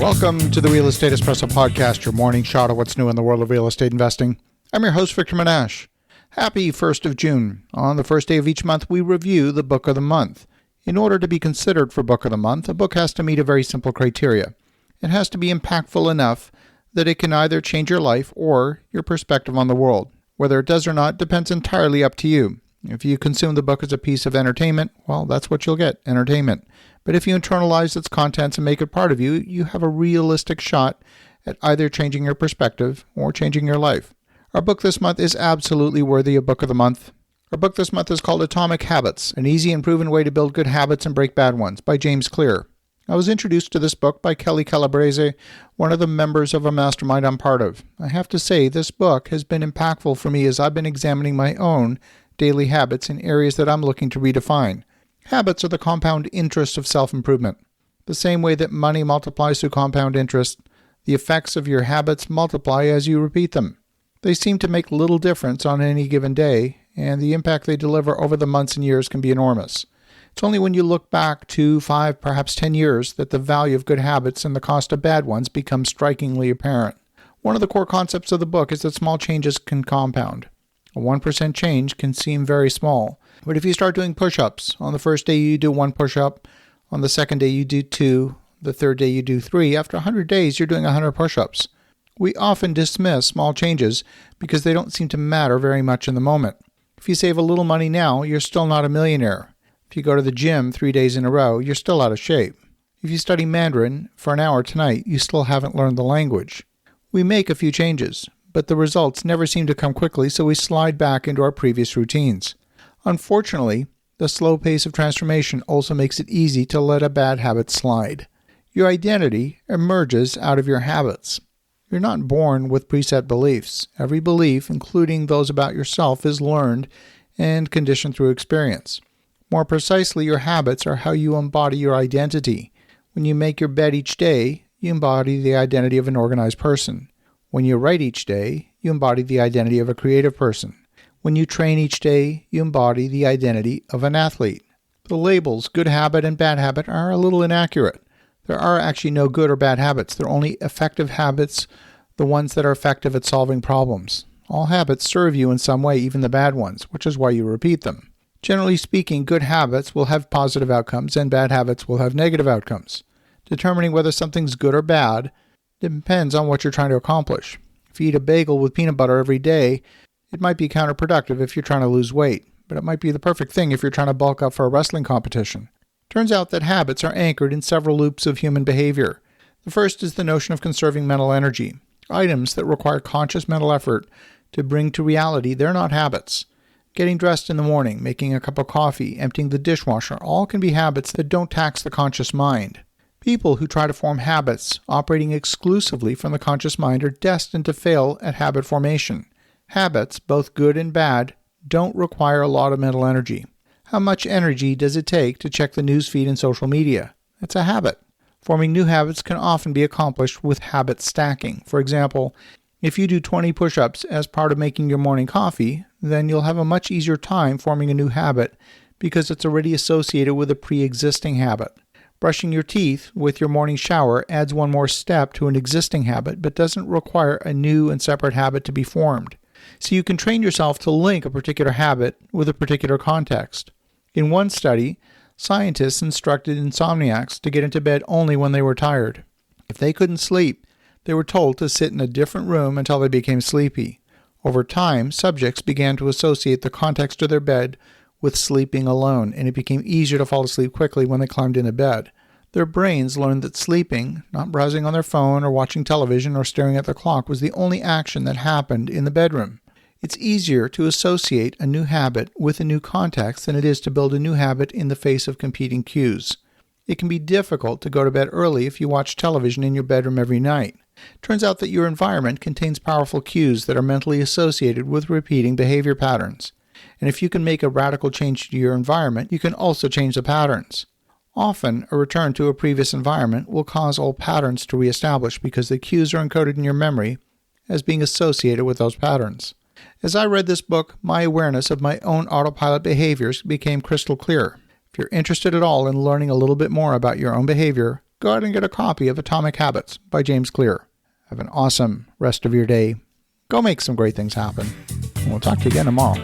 Welcome to the Real Estate Espresso Podcast, your morning shot of what's new in the world of real estate investing. I'm your host, Victor Menashe. Happy 1st of June. On the first day of each month, we review the book of the month. In order to be considered for book of the month, a book has to meet a very simple criteria. It has to be impactful enough that it can either change your life or your perspective on the world. Whether it does or not depends entirely up to you. If you consume the book as a piece of entertainment, well, that's what you'll get, entertainment. But if you internalize its contents and make it part of you, you have a realistic shot at either changing your perspective or changing your life. Our book this month is absolutely worthy of Book of the Month. Our book this month is called Atomic Habits, an easy and proven way to build good habits and break bad ones, by James Clear. I was introduced to this book by Kelli Calabrese, one of the members of a mastermind I'm part of. I have to say, this book has been impactful for me as I've been examining my own daily habits in areas that I'm looking to redefine. Habits are the compound interest of self-improvement. The same way that money multiplies through compound interest, the effects of your habits multiply as you repeat them. They seem to make little difference on any given day, and the impact they deliver over the months and years can be enormous. It's only when you look back 2, 5, perhaps 10 years that the value of good habits and the cost of bad ones become strikingly apparent. One of the core concepts of the book is that small changes can compound. A 1% change can seem very small, but if you start doing push-ups, on the first day you do 1 push-up, on the second day you do 2, the third day you do 3, after 100 days you're doing 100 push-ups. We often dismiss small changes because they don't seem to matter very much in the moment. If you save a little money now, you're still not a millionaire. If you go to the gym 3 days in a row, you're still out of shape. If you study Mandarin for an hour tonight, you still haven't learned the language. We make a few changes, but the results never seem to come quickly, so we slide back into our previous routines. Unfortunately, the slow pace of transformation also makes it easy to let a bad habit slide. Your identity emerges out of your habits. You're not born with preset beliefs. Every belief, including those about yourself, is learned and conditioned through experience. More precisely, your habits are how you embody your identity. When you make your bed each day, you embody the identity of an organized person. When you write each day, you embody the identity of a creative person. When you train each day, you embody the identity of an athlete. The labels good habit and bad habit are a little inaccurate. There are actually no good or bad habits. They're only effective habits, the ones that are effective at solving problems. All habits serve you in some way, even the bad ones, which is why you repeat them. Generally speaking, good habits will have positive outcomes and bad habits will have negative outcomes. Determining whether something's good or bad depends on what you're trying to accomplish. If you eat a bagel with peanut butter every day, it might be counterproductive if you're trying to lose weight, but it might be the perfect thing if you're trying to bulk up for a wrestling competition. Turns out that habits are anchored in several loops of human behavior. The first is the notion of conserving mental energy. Items that require conscious mental effort to bring to reality, they're not habits. Getting dressed in the morning, making a cup of coffee, emptying the dishwasher, all can be habits that don't tax the conscious mind. People who try to form habits operating exclusively from the conscious mind are destined to fail at habit formation. Habits, both good and bad, don't require a lot of mental energy. How much energy does it take to check the news feed and social media? It's a habit. Forming new habits can often be accomplished with habit stacking. For example, if you do 20 push-ups as part of making your morning coffee, then you'll have a much easier time forming a new habit because it's already associated with a pre-existing habit. Brushing your teeth with your morning shower adds one more step to an existing habit, but doesn't require a new and separate habit to be formed. So you can train yourself to link a particular habit with a particular context. In one study, scientists instructed insomniacs to get into bed only when they were tired. If they couldn't sleep, they were told to sit in a different room until they became sleepy. Over time, subjects began to associate the context of their bed with sleeping alone, and it became easier to fall asleep quickly when they climbed into bed. Their brains learned that sleeping, not browsing on their phone or watching television or staring at the clock, was the only action that happened in the bedroom. It's easier to associate a new habit with a new context than it is to build a new habit in the face of competing cues. It can be difficult to go to bed early if you watch television in your bedroom every night. Turns out that your environment contains powerful cues that are mentally associated with repeating behavior patterns. And if you can make a radical change to your environment, you can also change the patterns. Often, a return to a previous environment will cause old patterns to reestablish because the cues are encoded in your memory as being associated with those patterns. As I read this book, my awareness of my own autopilot behaviors became crystal clear. If you're interested at all in learning a little bit more about your own behavior, go ahead and get a copy of Atomic Habits by James Clear. Have an awesome rest of your day. Go make some great things happen. And we'll talk to you again tomorrow.